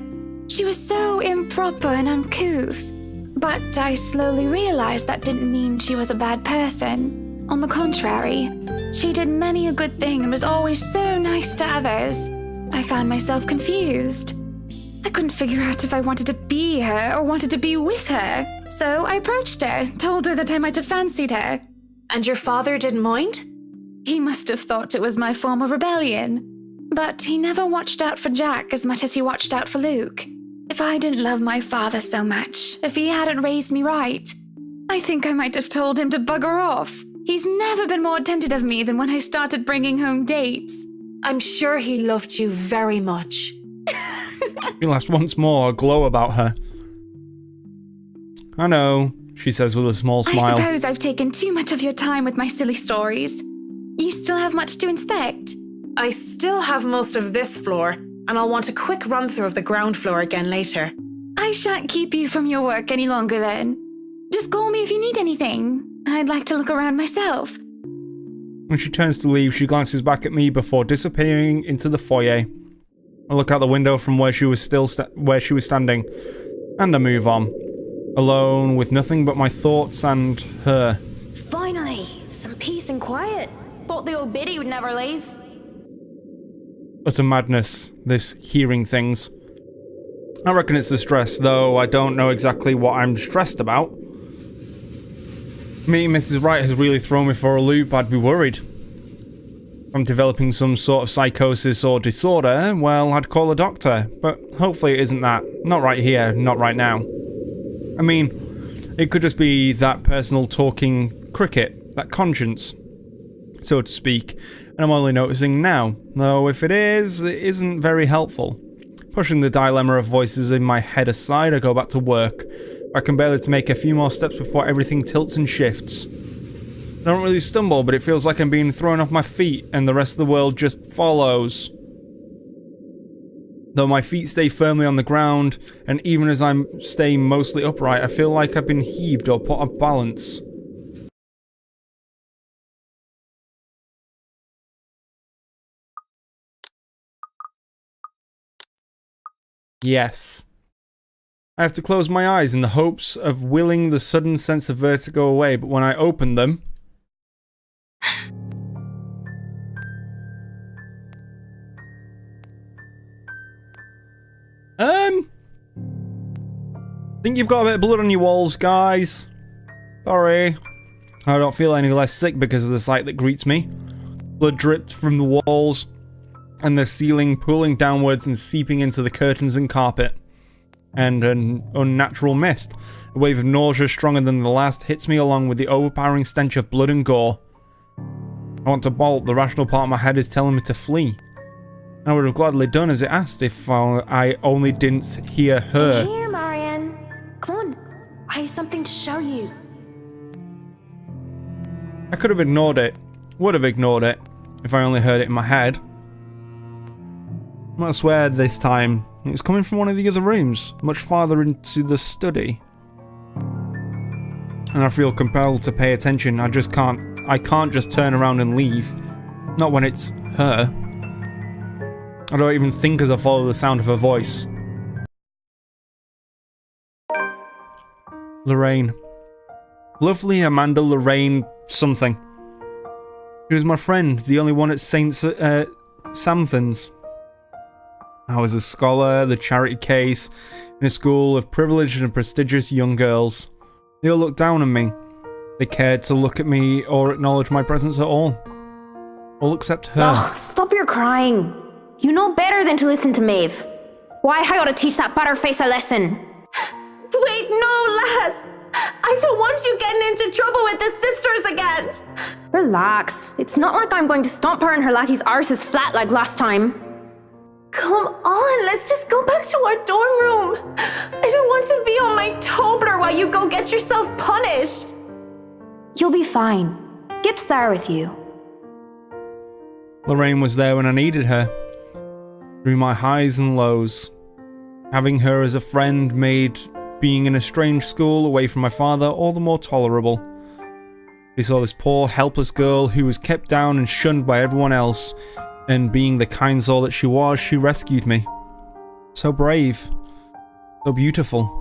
She was so improper and uncouth. But I slowly realized that didn't mean she was a bad person. On the contrary, she did many a good thing and was always so nice to others. I found myself confused. I couldn't figure out if I wanted to be her or wanted to be with her. So I approached her, told her that I might have fancied her. And your father didn't mind? He must have thought it was my form of rebellion. But he never watched out for Jack as much as he watched out for Luke. If I didn't love my father so much, if he hadn't raised me right, I think I might have told him to bugger off. He's never been more attentive of me than when I started bringing home dates. I'm sure he loved you very much. Realized once more a glow about her. I know, she says with a small smile. I suppose I've taken too much of your time with my silly stories. You still have much to inspect? I still have most of this floor, and I'll want a quick run-through of the ground floor again later. I shan't keep you from your work any longer then. Just call me if you need anything. I'd like to look around myself. When she turns to leave, she glances back at me before disappearing into the foyer. I look out the window from where she was standing, and I move on, alone with nothing but my thoughts and her. Finally, some peace and quiet. Thought the old biddy would never leave. Utter madness, this hearing things. I reckon it's the stress, though I don't know exactly what I'm stressed about. Meeting Mrs. Wright has really thrown me for a loop. I'd be worried. If I'm developing some sort of psychosis or disorder, well, I'd call a doctor, but hopefully it isn't that. Not right here, not right now. I mean, it could just be that personal talking cricket, that conscience, so to speak, and I'm only noticing now, though if it isn't very helpful. Pushing the dilemma of voices in my head aside, I go back to work. I can barely to make a few more steps before everything tilts and shifts. I don't really stumble, but it feels like I'm being thrown off my feet and the rest of the world just follows. Though my feet stay firmly on the ground, and even as I'm staying mostly upright, I feel like I've been heaved or put off balance. Yes. I have to close my eyes in the hopes of willing the sudden sense of vertigo away, but when I open them... think you've got a bit of blood on your walls, guys. Sorry. I don't feel any less sick because of the sight that greets me. Blood dripped from the walls and the ceiling, pooling downwards and seeping into the curtains and carpet. And an unnatural mist. A wave of nausea stronger than the last hits me along with the overpowering stench of blood and gore. I want to bolt. The rational part of my head is telling me to flee. I would have gladly done as it asked if I only didn't hear her. Here, Marianne. Come on. I have something to show you. I could have ignored it. Would have ignored it. If I only heard it in my head. I swear this time, it was coming from one of the other rooms, much farther into the study. And I feel compelled to pay attention. I can't just turn around and leave. Not when it's her. I don't even think as I follow the sound of her voice. Lorraine. Lovely Amanda Lorraine something. She was my friend, the only one at St. Samthans. I was a scholar, the charity case, in a school of privileged and prestigious young girls. They all looked down on me. They cared to look at me or acknowledge my presence at all. All except her. Oh, stop your crying. You know better than to listen to Maeve. Why I gotta teach that butterface a lesson? Wait, no, lass! I don't want you getting into trouble with the sisters again. Relax. It's not like I'm going to stomp her and her lackey's arses flat like last time. Come on, let's just go back to our dorm room. I don't want to be on my Tobler while you go get yourself punished. You'll be fine. Gip's there with you. Lorraine was there when I needed her. Through my highs and lows. Having her as a friend made being in a strange school away from my father all the more tolerable. They saw this poor, helpless girl who was kept down and shunned by everyone else, and being the kind soul that she was, she rescued me. So brave. So beautiful.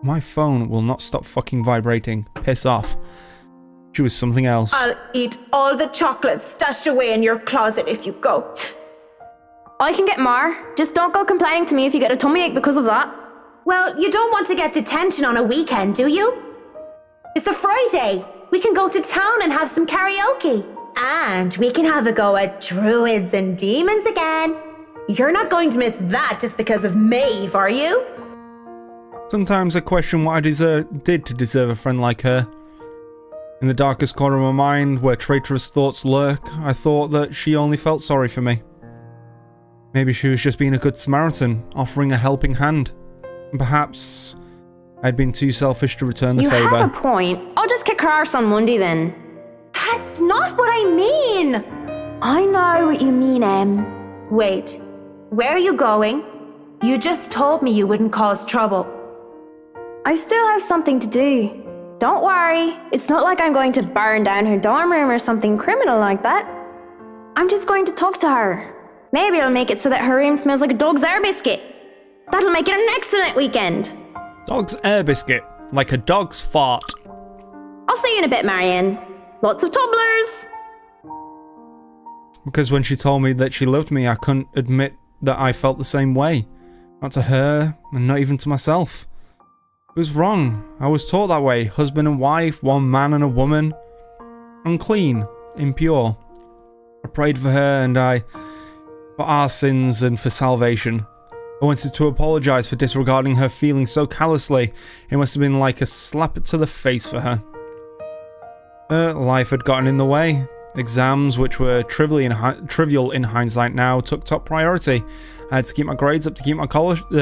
My phone will not stop fucking vibrating. Piss off. She was something else. I'll eat all the chocolates stashed away in your closet if you go. I can get more. Just don't go complaining to me if you get a tummy ache because of that. Well, you don't want to get detention on a weekend, do you? It's a Friday. We can go to town and have some karaoke. And we can have a go at druids and demons again. You're not going to miss that just because of Maeve, are you? Sometimes I question what I did to deserve a friend like her. In the darkest corner of my mind, where traitorous thoughts lurk, I thought that she only felt sorry for me. Maybe she was just being a good Samaritan, offering a helping hand. And perhaps I'd been too selfish to return the You favour. have a point. I'll just kick her arse on Monday then. That's not what I mean. I know what you mean, Em. Wait, where are you going? You just told me you wouldn't cause trouble. I still have something to do. Don't worry. It's not like I'm going to burn down her dorm room or something criminal like that. I'm just going to talk to her. Maybe I'll make it so that her room smells like a dog's air biscuit. That'll make it an excellent weekend. Dog's air biscuit, like a dog's fart. I'll see you in a bit, Marianne. Lots of tubblers. Because when she told me that she loved me, I couldn't admit that I felt the same way. Not to her, and not even to myself. It was wrong. I was taught that way. Husband and wife, one man and a woman. Unclean, impure. I prayed for her and for our sins and for salvation. I wanted to apologise for disregarding her feelings so callously. It must have been like a slap to the face for her. Life had gotten in the way. Exams, which were trivial in hindsight now, took top priority. I had to keep my grades up to keep my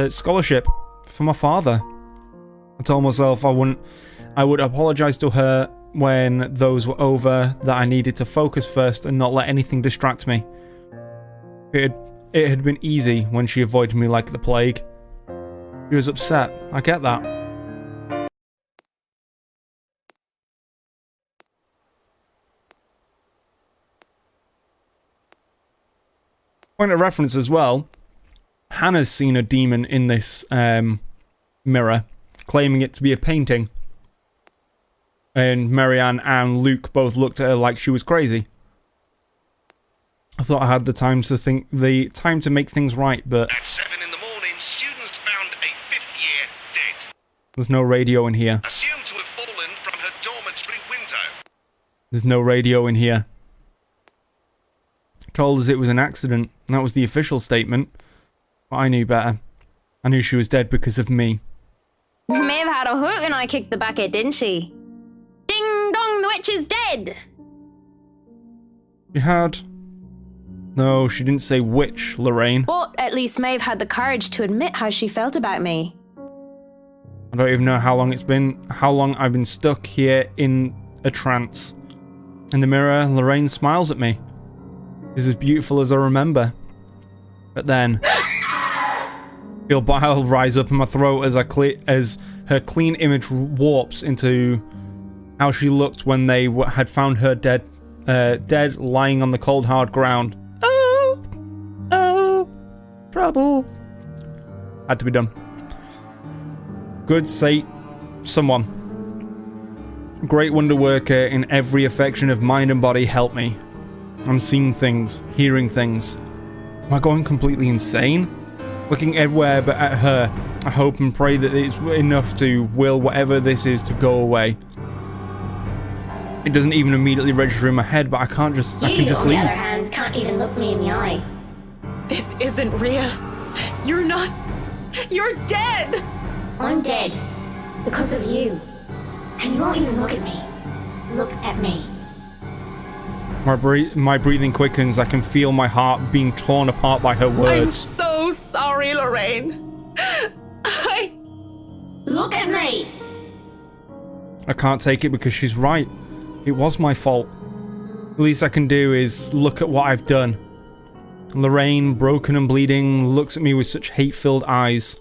scholarship for my father. I told myself I would apologise to her when those were over, that I needed to focus first and not let anything distract me. It had been easy when she avoided me like the plague. She was upset, I get that. Point of reference as well, Hannah's seen a demon in this mirror, claiming it to be a painting. And Marianne and Luke both looked at her like she was crazy. I thought I had the time to make things right, but At 7 in the morning, students found a 5th year dead. there's no radio in here. Assumed to have fallen from her dormitory window. There's no radio in here. Told us it was an accident. That was the official statement. But I knew better. I knew she was dead because of me. Maeve had a hook and I kicked the bucket, didn't she? Ding dong, the witch is dead! She had... No, she didn't say which, Lorraine. But at least Maeve had the courage to admit how she felt about me. I don't even know how long I've been stuck here in a trance. In the mirror, Lorraine smiles at me. She's as beautiful as I remember. But then... feel bile rise up in my throat as her clean image warps into how she looked when they had found her dead lying on the cold hard ground. Oh, trouble. Had to be done. Good say someone. Great wonder worker in every affection of mind and body, help me. I'm seeing things, hearing things. Am I going completely insane? Looking everywhere but at her, I hope and pray that it's enough to will whatever this is to go away. It doesn't even immediately register in my head, but I can just On the leave. other hand, can't even look me in the eye. This isn't real. You're not. You're dead! I'm dead. Because of you. And you won't even look at me. Look at me. My breathing quickens. I can feel my heart being torn apart by her I'm words. so sorry, Lorraine. Look at me! I can't take it because she's right. It was my fault. The least I can do is look at what I've done. Lorraine, broken and bleeding, looks at me with such hate-filled eyes.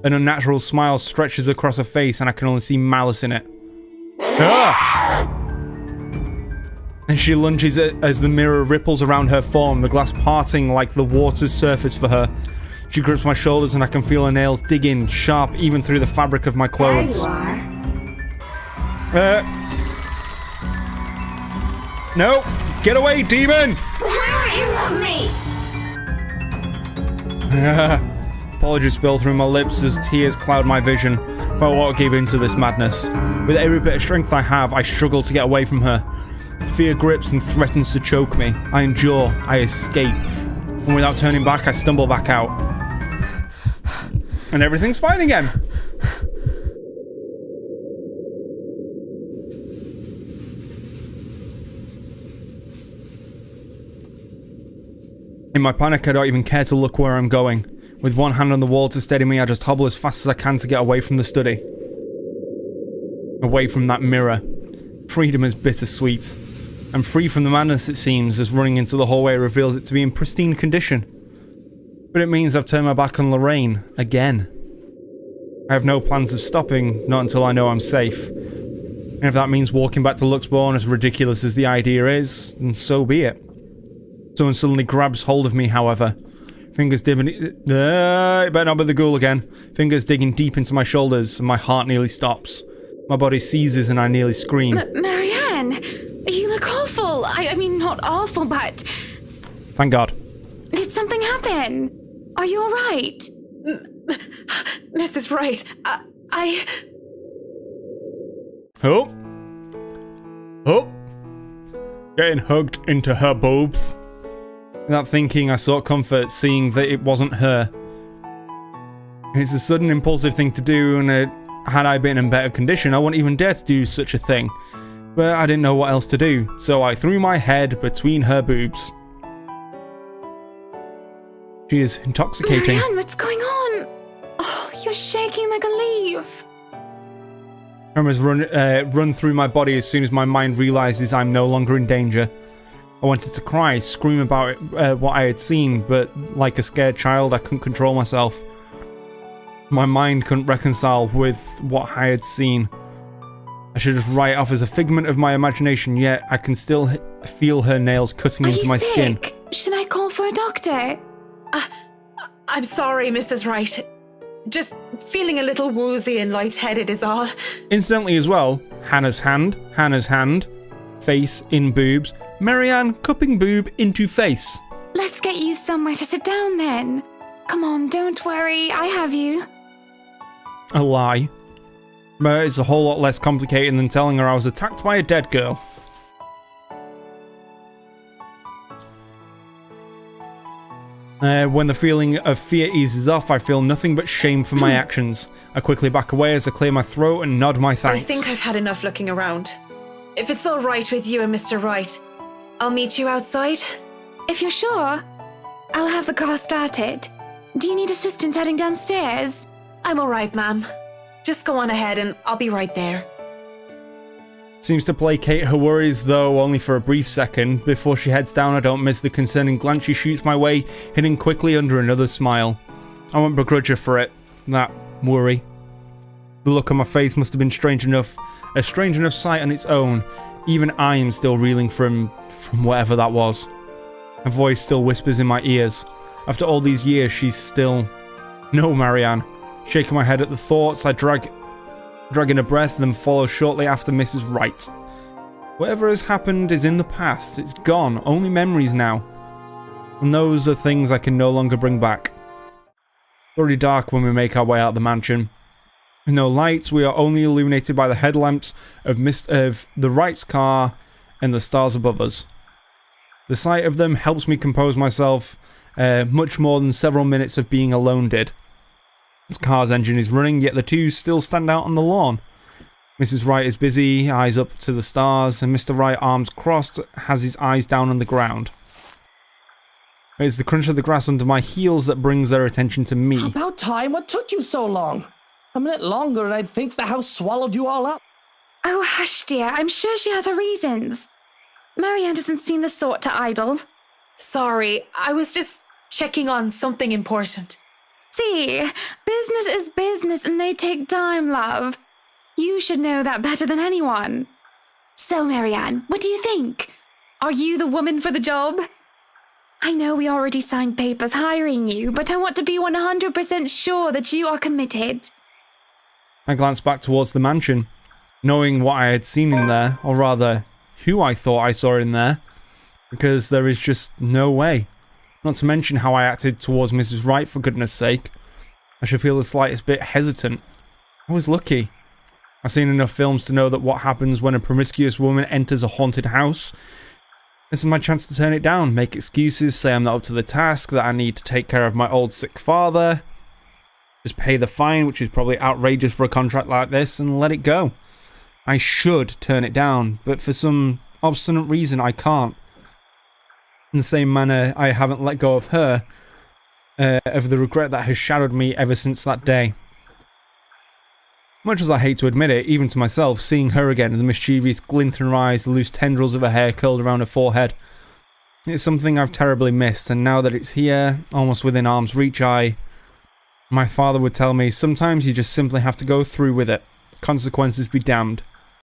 An unnatural smile stretches across her face and I can only see malice in it. Ah! And she lunges as the mirror ripples around her form, the glass parting like the water's surface for her. She grips my shoulders and I can feel her nails dig in, sharp even through the fabric of my There clothes. you are. No! Get away, demon! Why don't you love me? Apologies spill through my lips as tears cloud my vision, but I won't give in to this madness. With every bit of strength I have, I struggle to get away from her. Fear grips and threatens to choke me. I endure, I escape, and without turning back, I stumble back out. And everything's fine again. In my panic, I don't even care to look where I'm going. With one hand on the wall to steady me, I just hobble as fast as I can to get away from the study. Away from that mirror. Freedom is bittersweet. I'm free from the madness, it seems, as running into the hallway reveals it to be in pristine condition. But it means I've turned my back on Lorraine, again. I have no plans of stopping, not until I know I'm safe. And if that means walking back to Luxbourne, as ridiculous as the idea is, then so be it. Someone suddenly grabs hold of me, however. Fingers dipping... it better not be the ghoul again. Fingers digging deep into my shoulders, and my heart nearly stops. My body seizes and I nearly scream. Marianne, you look awful. I mean, not awful, but... Thank God. Did something happen? Are you alright? Mrs. Wright, Oh. Oh. Getting hugged into her boobs. Without thinking, I sought comfort, seeing that it wasn't her. It's a sudden, impulsive thing to do, and had I been in better condition, I wouldn't even dare to do such a thing. But I didn't know what else to do, so I threw my head between her boobs. She is intoxicating. Marianne, what's going on? Oh, you're shaking like a leaf. Tremors run through my body as soon as my mind realizes I'm no longer in danger. I wanted to cry, scream about what I had seen, but like a scared child, I couldn't control myself. My mind couldn't reconcile with what I had seen. I should just write it off as a figment of my imagination, yet I can still feel her nails cutting into my skin. Should I call for a doctor? I'm sorry, Mrs. Wright. Just feeling a little woozy and lightheaded is all. Incidentally as well, Hannah's hand, face in boobs, Marianne cupping boob into face. Let's get you somewhere to sit down then. Come on, don't worry, I have you. A lie. But it's a whole lot less complicated than telling her I was attacked by a dead girl. When the feeling of fear eases off, I feel nothing but shame for my actions. I quickly back away as I clear my throat and nod my thanks. I think I've had enough looking around. If it's all right with you and Mr. Wright, I'll meet you outside. If you're sure, I'll have the car started. Do you need assistance heading downstairs? I'm all right, ma'am. Just go on ahead and I'll be right there. Seems to placate her worries, though only for a brief second. Before she heads down, I don't miss the concerning glance she shoots my way, hidden quickly under another smile. I won't begrudge her for it. That worry. The look on my face must have been strange enough. A strange enough sight on its own. Even I am still reeling from whatever that was. A voice still whispers in my ears. After all these years, she's still... No, Marianne. Shaking my head at the thoughts, I drag in a breath, then follow shortly after Mrs. Wright. Whatever has happened is in the past. It's gone. Only memories now. And those are things I can no longer bring back. It's already dark when we make our way out of the mansion. With no lights, we are only illuminated by the headlamps of the Wright's car and the stars above us. The sight of them helps me compose myself much more than several minutes of being alone did. The car's engine is running, yet the two still stand out on the lawn. Mrs. Wright is busy, eyes up to the stars, and Mr. Wright, arms crossed, has his eyes down on the ground. It's the crunch of the grass under my heels that brings their attention to me. About time. What took you so long? A minute longer and I'd think the house swallowed you all up. Oh, hush, dear. I'm sure she has her reasons. Marianne doesn't seem the sort to idle. Sorry, I was just checking on something important. See, business is business and they take time, love. You should know that better than anyone. So, Marianne, what do you think? Are you the woman for the job? I know we already signed papers hiring you, but I want to be 100% sure that you are committed. I glanced back towards the mansion, knowing what I had seen in there, or rather, who I thought I saw in there, because there is just no way. Not to mention how I acted towards Mrs. Wright, for goodness sake. I should feel the slightest bit hesitant. I was lucky. I've seen enough films to know that what happens when a promiscuous woman enters a haunted house. This is my chance to turn it down, make excuses, say I'm not up to the task, that I need to take care of my old sick father. Just pay the fine, which is probably outrageous for a contract like this, and let it go. I should turn it down, but for some obstinate reason I can't. In the same manner, I haven't let go of her, of the regret that has shadowed me ever since that day. Much as I hate to admit it, even to myself, seeing her again and the mischievous glint in her eyes, the loose tendrils of her hair curled around her forehead, it's something I've terribly missed, and now that it's here, almost within arm's reach, my father would tell me, sometimes you just simply have to go through with it. Consequences be damned.